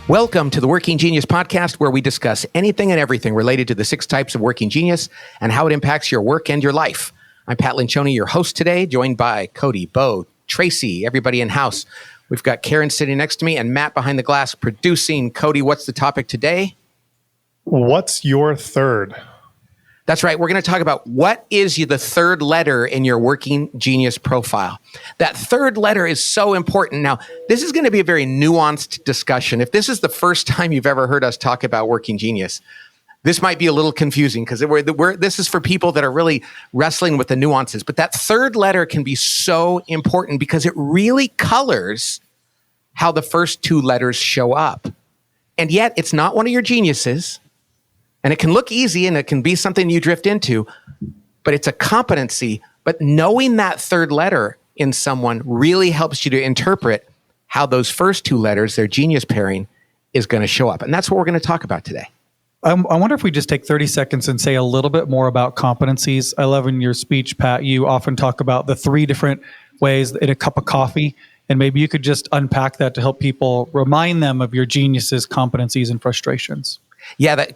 Welcome to the Working Genius podcast, where we discuss anything and everything related to the 6 types of working genius and how it impacts your work and your life. I'm Pat Lencioni, your host today, joined by Cody, Bo, Tracy, everybody in house. We've got Karen sitting next to me and Matt behind the glass producing. Cody, what's the topic today? What's your third? That's right. We're going to talk about what is the third letter in your working genius profile. That third letter is so important. Now, this is going to be a very nuanced discussion. If this is the first time you've ever heard us talk about working genius, this might be a little confusing because this is for people that are really wrestling with the nuances. But that third letter can be so important because it really colors how the first 2 letters show up. And yet, it's not one of your geniuses. And it can look easy and it can be something you drift into, but it's a competency. But knowing that third letter in someone really helps you to interpret how those first 2 letters, their genius pairing, is going to show up. And that's what we're going to talk about today. I wonder if we just take 30 seconds and say a little bit more about competencies. I love in your speech, Pat, you often talk about the 3 different ways in a cup of coffee. And maybe you could just unpack that to help people remind them of your geniuses, competencies, and frustrations. Yeah,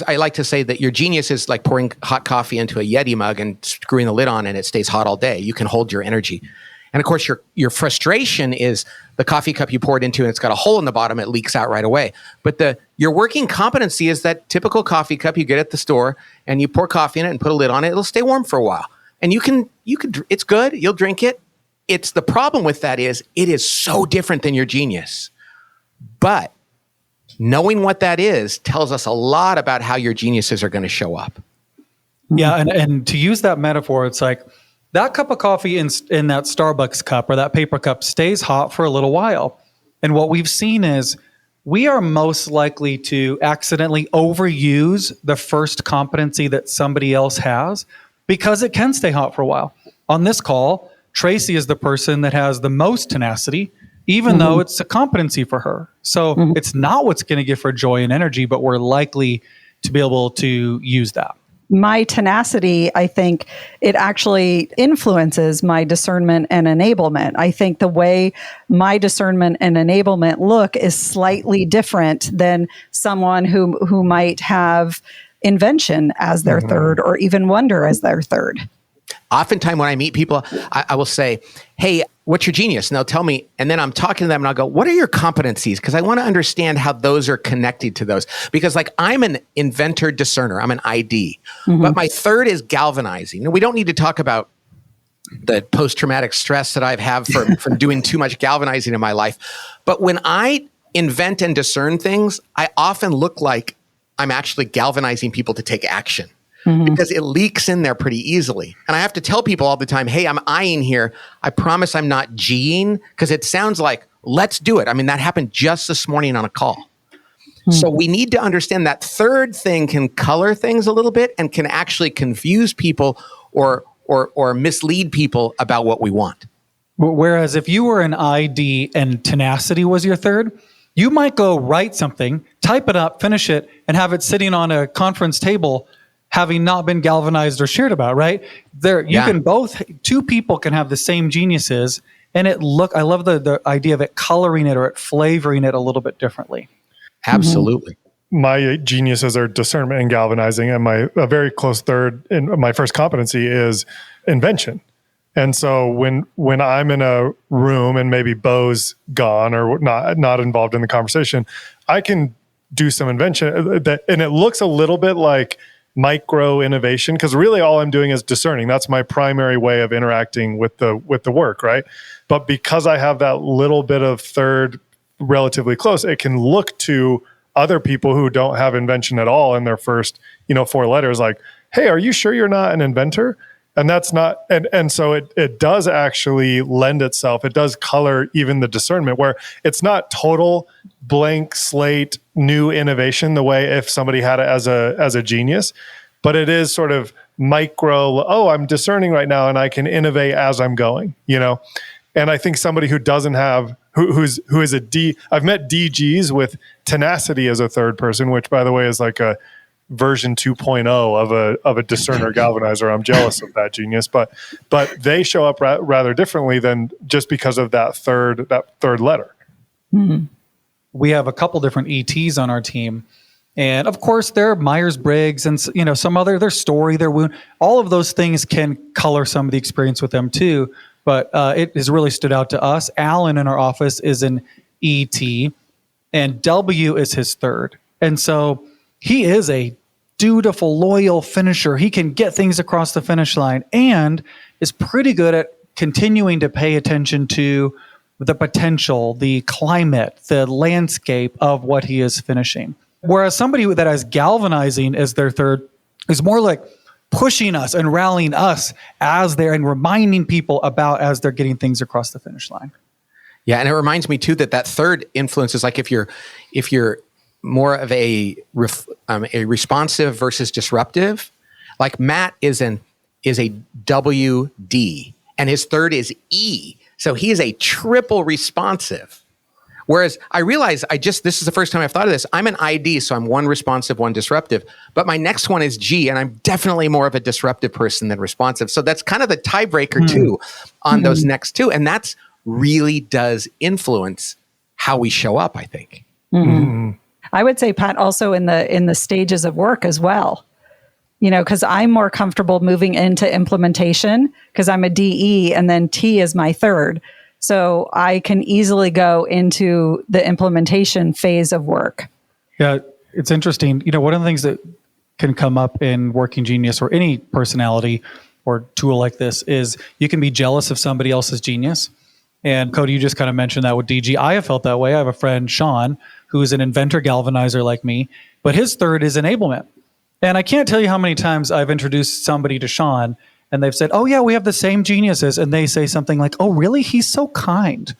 I like to say that your genius is like pouring hot coffee into a Yeti mug and screwing the lid on and it stays hot all day. You can hold your energy. And of course, your frustration is the coffee cup you poured into and it's got a hole in the bottom, it leaks out right away. But your working competency is that typical coffee cup you get at the store and you pour coffee in it and put a lid on it, it'll stay warm for a while. And you can it's good, you'll drink it. It's the problem with that is it is so different than your genius. But knowing what that is tells us a lot about how your geniuses are going to show up. Yeah, and to use that metaphor, it's like that cup of coffee in that Starbucks cup or that paper cup stays hot for a little while. And what we've seen is we are most likely to accidentally overuse the first competency that somebody else has because it can stay hot for a while. On this call, Tracy is the person that has the most tenacity, even though it's a competency for her. So it's not what's going to give her joy and energy, but we're likely to be able to use that. My tenacity, I think it actually influences my discernment and enablement. I think the way my discernment and enablement look is slightly different than someone who might have invention as their third or even wonder as their third. Oftentimes when I meet people, I will say, hey, what's your genius? And they'll tell me, and then I'm talking to them and I'll go, what are your competencies? Because I want to understand how those are connected to those. Because like I'm an inventor discerner, I'm an ID, but my third is galvanizing. Now, we don't need to talk about the post-traumatic stress that I've had from doing too much galvanizing in my life. But when I invent and discern things, I often look like I'm actually galvanizing people to take action. Because it leaks in there pretty easily. And I have to tell people all the time, hey, I'm eyeing here. I promise I'm not G'ing, because it sounds like, let's do it. I mean, that happened just this morning on a call. So we need to understand that third thing can color things a little bit and can actually confuse people or mislead people about what we want. Whereas if you were an ID and tenacity was your third, you might go write something, type it up, finish it, and have it sitting on a conference table having not been galvanized or shared about, right? Can both, 2 people can have the same geniuses, and I love the idea of it coloring it or it flavoring it a little bit differently. Absolutely. My geniuses are discernment and galvanizing, and a very close third in my first competency is invention. And so when I'm in a room and maybe Bo's gone or not involved in the conversation, I can do some invention and it looks a little bit like micro innovation, because really all I'm doing is discerning. That's my primary way of interacting with the work, right? But because I have that little bit of third relatively close, it can look to other people who don't have invention at all in their first 4 letters like, hey, are you sure you're not an inventor? And that's not, and so it does actually lend itself. It does color even the discernment, where it's not total blank slate new innovation the way if somebody had it as a genius, but it is sort of micro. Oh, I'm discerning right now, and I can innovate as I'm going. And I think somebody who doesn't have who is a D. I've met DGs with tenacity as a third person, which by the way is like a version 2.0 of a discerner galvanizer. I'm jealous of that genius, but they show up rather differently than just because of that third letter. Mm-hmm. we have a couple different ETs on our team. And of course, their Myers-Briggs and some other, their story, their wound, all of those things can color some of the experience with them too. But it has really stood out to us. Alan in our office is an ET, and W is his third. And so he is a dutiful, loyal finisher. He can get things across the finish line and is pretty good at continuing to pay attention to the potential, the climate, the landscape of what he is finishing. Whereas somebody that has galvanizing as their third is more like pushing us and rallying us as they're and reminding people about as they're getting things across the finish line. Yeah, and it reminds me too that third influence is like if you're more of a responsive versus disruptive, like Matt is a WD and his third is E. So he is a triple responsive. Whereas I realize this is the first time I've thought of this. I'm an ID, so I'm one responsive, one disruptive. But my next one is G, and I'm definitely more of a disruptive person than responsive. So that's kind of the tiebreaker too on those next two. And that's really does influence how we show up, I think. I would say, Pat, also in the stages of work as well. Because I'm more comfortable moving into implementation because I'm a DE and then T is my third. So I can easily go into the implementation phase of work. Yeah, it's interesting. One of the things that can come up in Working Genius or any personality or tool like this is you can be jealous of somebody else's genius. And Cody, you just kind of mentioned that with DG. I have felt that way. I have a friend, Sean, who is an inventor galvanizer like me, but his third is enablement. And I can't tell you how many times I've introduced somebody to Sean and they've said, oh yeah, we have the same geniuses. And they say something like, oh really? He's so kind.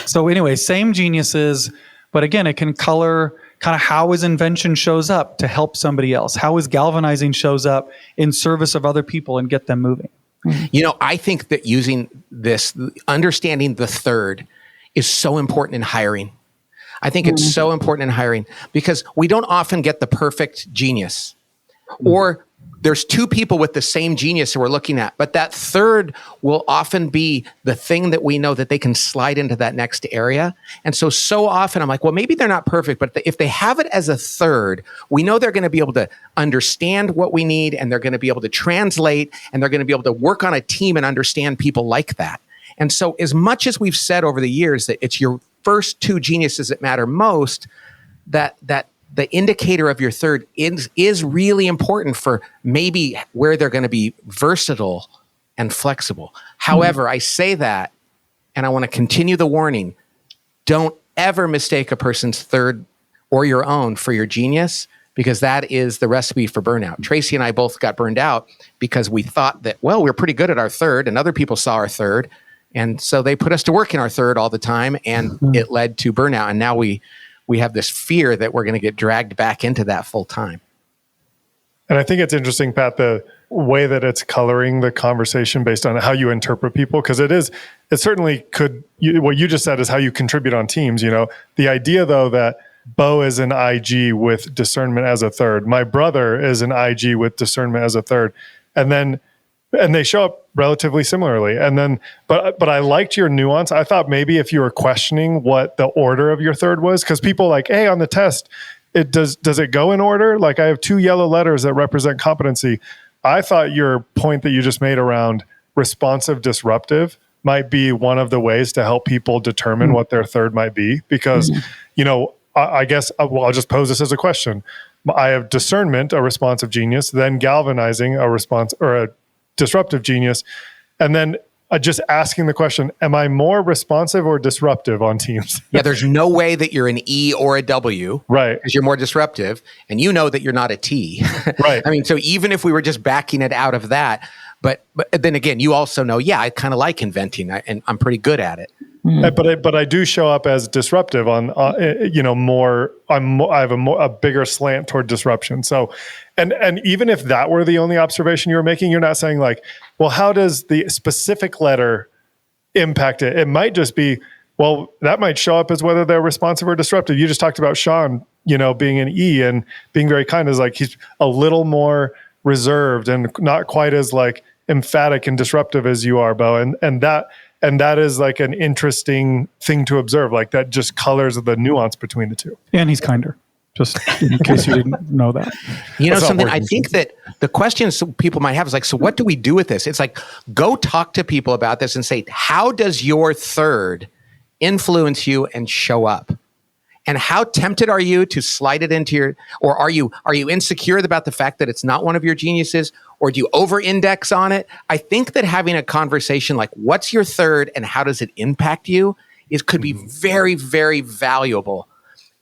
So anyway, same geniuses, but again, it can color kind of how his invention shows up to help somebody else, how his galvanizing shows up in service of other people and get them moving. I think that using this, understanding the third is so important in hiring. I think it's so important in hiring because we don't often get the perfect genius, or there's two people with the same genius that we're looking at, but that third will often be the thing that we know that they can slide into that next area. And so often I'm like, well, maybe they're not perfect, but if they have it as a third, we know they're going to be able to understand what we need, and they're going to be able to translate, and they're going to be able to work on a team and understand people like that. And so as much as we've said over the years that it's your first two geniuses that matter most, that the indicator of your third is really important for maybe where they're going to be versatile and flexible. However, I say that, and I want to continue the warning, don't ever mistake a person's third or your own for your genius, because that is the recipe for burnout. Tracy and I both got burned out because we thought that, well, we're pretty good at our third, and other people saw our third. And so they put us to work in our third all the time, and it led to burnout. And now we have this fear that we're going to get dragged back into that full time. And I think it's interesting, Pat, the way that it's coloring the conversation based on how you interpret people, because it certainly could, what you just said is how you contribute on teams. The idea though that Bo is an IG with discernment as a third, my brother is an IG with discernment as a third, and they show up relatively similarly. And then, but I liked your nuance. I thought maybe if you were questioning what the order of your third was, because people like, hey, on the test, does it go in order? Like I have 2 yellow letters that represent competency. I thought your point that you just made around responsive disruptive might be one of the ways to help people determine what their third might be. Because, I guess, I'll just pose this as a question. I have discernment, a responsive genius, then galvanizing, a response or a disruptive genius, and then just asking the question, am I more responsive or disruptive on teams? Yeah, there's no way that you're an E or a W. Right. Because you're more disruptive, and you know that you're not a T. Right. I mean, so even if we were just backing it out of that, but then again, you also know, yeah, I kind of like inventing, and I'm pretty good at it. But I do show up as disruptive on, more. I have a bigger slant toward disruption. So, and even if that were the only observation you were making, you're not saying like, well, how does the specific letter impact it? It might just be, well, that might show up as whether they're responsive or disruptive. You just talked about Sean, being an E and being very kind, is like he's a little more reserved and not quite as like emphatic and disruptive as you are, Bo. And And that is like an interesting thing to observe. Like that just colors the nuance between the two. And he's kinder, just in case you didn't know that. You know That's not something, I working. think that the questions people might have is like, so what do we do with this? It's like, go talk to people about this and say, how does your third influence you and show up? And how tempted are you to slide it into your, or are you insecure about the fact that it's not one of your geniuses, or do you over-index on it? I think that having a conversation like, what's your third and how does it impact you, could be very, very valuable.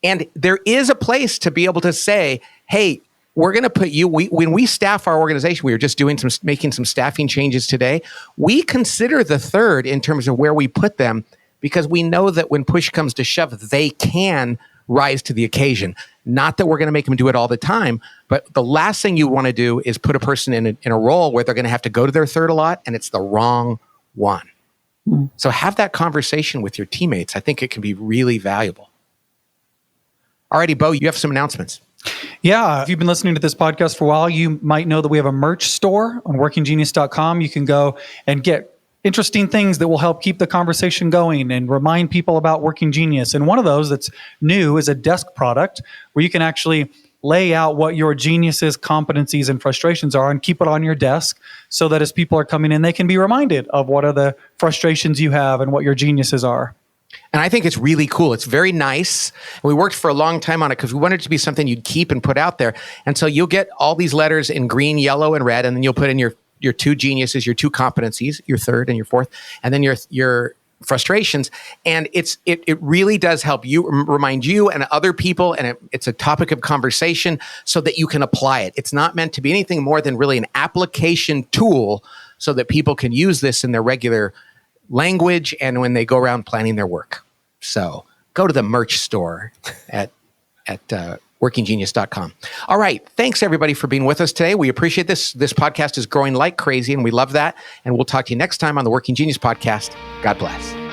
And there is a place to be able to say, hey, we're going to put you, when we staff our organization, we were just making some staffing changes today. We consider the third in terms of where we put them, because we know that when push comes to shove, they can rise to the occasion. Not that we're going to make them do it all the time, but the last thing you want to do is put a person in a role where they're going to have to go to their third a lot, and it's the wrong one. So have that conversation with your teammates. I think it can be really valuable. Alrighty, Bo, you have some announcements. Yeah, if you've been listening to this podcast for a while, you might know that we have a merch store on workinggenius.com. You can go and get interesting things that will help keep the conversation going and remind people about Working Genius. And one of those that's new is a desk product where you can actually lay out what your genius's competencies and frustrations are and keep it on your desk so that as people are coming in, they can be reminded of what are the frustrations you have and what your geniuses are. And I think it's really cool. It's very nice. We worked for a long time on it because we wanted it to be something you'd keep and put out there. And so you'll get all these letters in green, yellow, and red, and then you'll put in your two geniuses, your two competencies, your third and your fourth, and then your frustrations. And it really does help you, remind you and other people, and it's a topic of conversation so that you can apply it. It's not meant to be anything more than really an application tool so that people can use this in their regular language and when they go around planning their work. So go to the merch store at workinggenius.com. All right. Thanks, everybody, for being with us today. We appreciate this. This podcast is growing like crazy, and we love that. And we'll talk to you next time on the Working Genius podcast. God bless.